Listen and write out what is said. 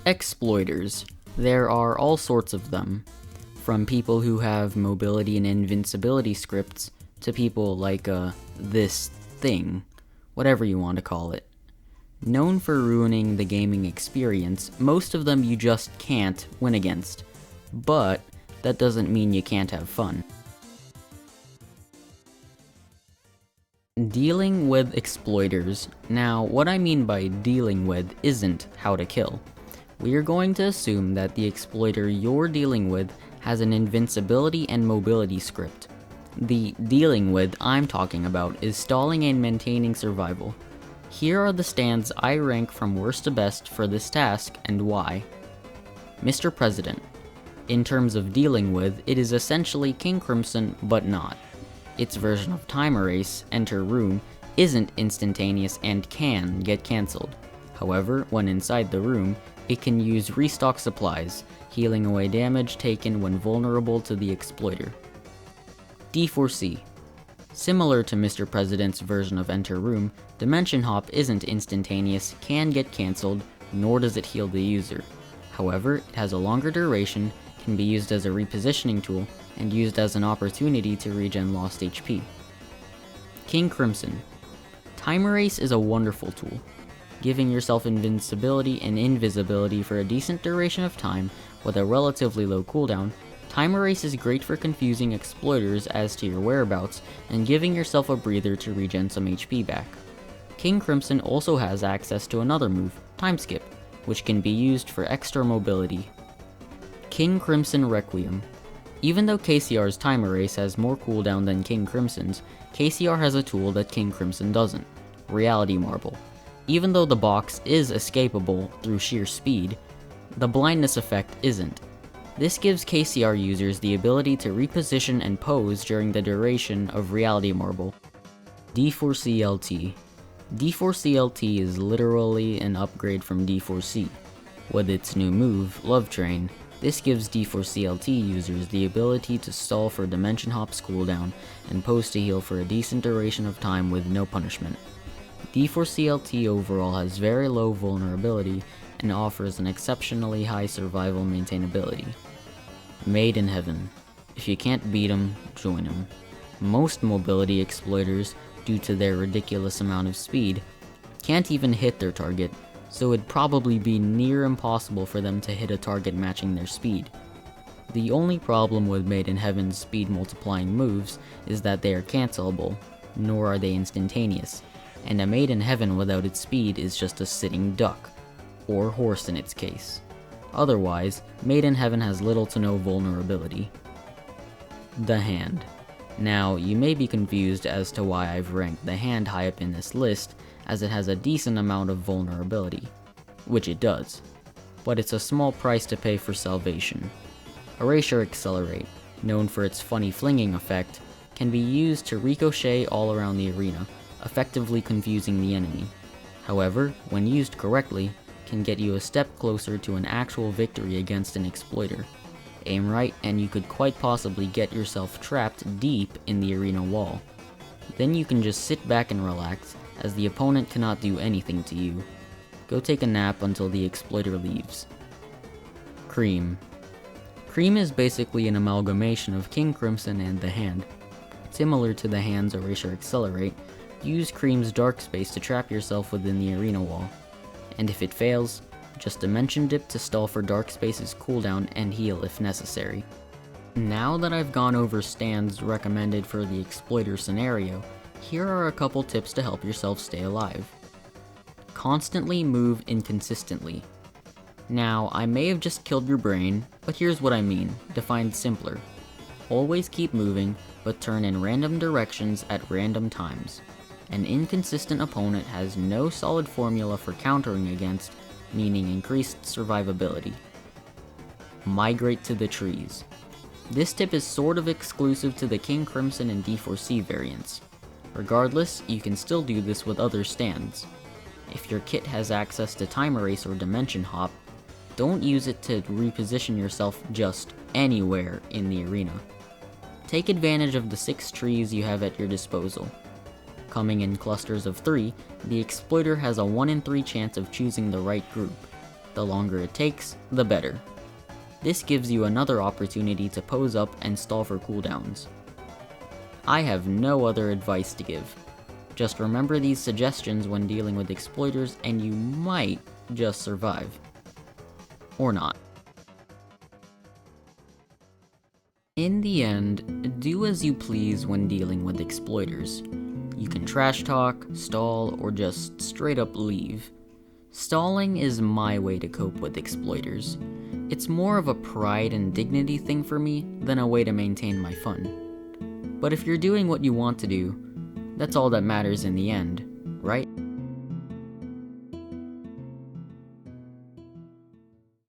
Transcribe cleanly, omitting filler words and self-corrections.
Exploiters. There are all sorts of them, from people who have mobility and invincibility scripts to people like this thing, whatever you want to call it. Known for ruining the gaming experience, most of them you just can't win against, but that doesn't mean you can't have fun. Dealing with exploiters. Now, what I mean by dealing with isn't how to kill. We are going to assume that the exploiter you're dealing with has an invincibility and mobility script. The dealing with I'm talking about is stalling and maintaining survival. Here are the stands I rank from worst to best for this task and why. Mr. President. In terms of dealing with, it is essentially King Crimson, but not. Its version of Time Erase, Enter Room, isn't instantaneous and can get cancelled. However, when inside the room, it can use restock supplies, healing away damage taken when vulnerable to the exploiter. D4C. Similar to Mr. President's version of Enter Room, Dimension Hop isn't instantaneous, can get cancelled, nor does it heal the user. However, it has a longer duration, can be used as a repositioning tool, and used as an opportunity to regen lost HP. King Crimson. Time Erase is a wonderful tool. Giving yourself invincibility and invisibility for a decent duration of time with a relatively low cooldown, Time Erase is great for confusing exploiters as to your whereabouts and giving yourself a breather to regen some HP back. King Crimson also has access to another move, Time Skip, which can be used for extra mobility. King Crimson Requiem. Even though KCR's Time Erase has more cooldown than King Crimson's, KCR has a tool that King Crimson doesn't, Reality Marble. Even though the box is escapable through sheer speed, the blindness effect isn't. This gives KCR users the ability to reposition and pose during the duration of Reality Marble. D4CLT. D4CLT is literally an upgrade from D4C. With its new move, Love Train, this gives D4CLT users the ability to stall for Dimension Hop's cooldown and pose to heal for a decent duration of time with no punishment. D4CLT overall has very low vulnerability and offers an exceptionally high survival maintainability. Made in Heaven. If you can't beat 'em, join 'em. Most mobility exploiters, due to their ridiculous amount of speed, can't even hit their target, so it'd probably be near impossible for them to hit a target matching their speed. The only problem with Made in Heaven's speed multiplying moves is that they are cancelable, nor are they instantaneous, and a Made in Heaven without its speed is just a sitting duck, or horse in its case. Otherwise, Made in Heaven has little to no vulnerability. The Hand. Now, you may be confused as to why I've ranked the Hand high up in this list, as it has a decent amount of vulnerability, which it does, but it's a small price to pay for salvation. Erasure Accelerate, known for its funny flinging effect, can be used to ricochet all around the arena, effectively confusing the enemy. However, when used correctly, can get you a step closer to an actual victory against an exploiter. Aim right and you could quite possibly get yourself trapped deep in the arena wall. Then you can just sit back and relax, as the opponent cannot do anything to you. Go take a nap until the exploiter leaves. Cream. Cream is basically an amalgamation of King Crimson and the Hand. Similar to the Hand's Erasure Accelerate, use Cream's Dark Space to trap yourself within the arena wall. And if it fails, just Dimension Dip to stall for Dark Space's cooldown and heal if necessary. Now that I've gone over stands recommended for the exploiter scenario, here are a couple tips to help yourself stay alive. Constantly move inconsistently. Now, I may have just killed your brain, but here's what I mean, defined simpler. Always keep moving, but turn in random directions at random times. An inconsistent opponent has no solid formula for countering against, meaning increased survivability. Migrate to the trees. This tip is sort of exclusive to the King Crimson and D4C variants. Regardless, you can still do this with other stands. If your kit has access to Time Erase or Dimension Hop, don't use it to reposition yourself just anywhere in the arena. Take advantage of the 6 trees you have at your disposal. Coming in clusters of 3, the exploiter has a 1 in 3 chance of choosing the right group. The longer it takes, the better. This gives you another opportunity to pose up and stall for cooldowns. I have no other advice to give. Just remember these suggestions when dealing with exploiters and you might just survive. Or not. In the end, do as you please when dealing with exploiters. You can trash talk, stall, or just straight up leave. Stalling is my way to cope with exploiters. It's more of a pride and dignity thing for me than a way to maintain my fun. But if you're doing what you want to do, that's all that matters in the end, right?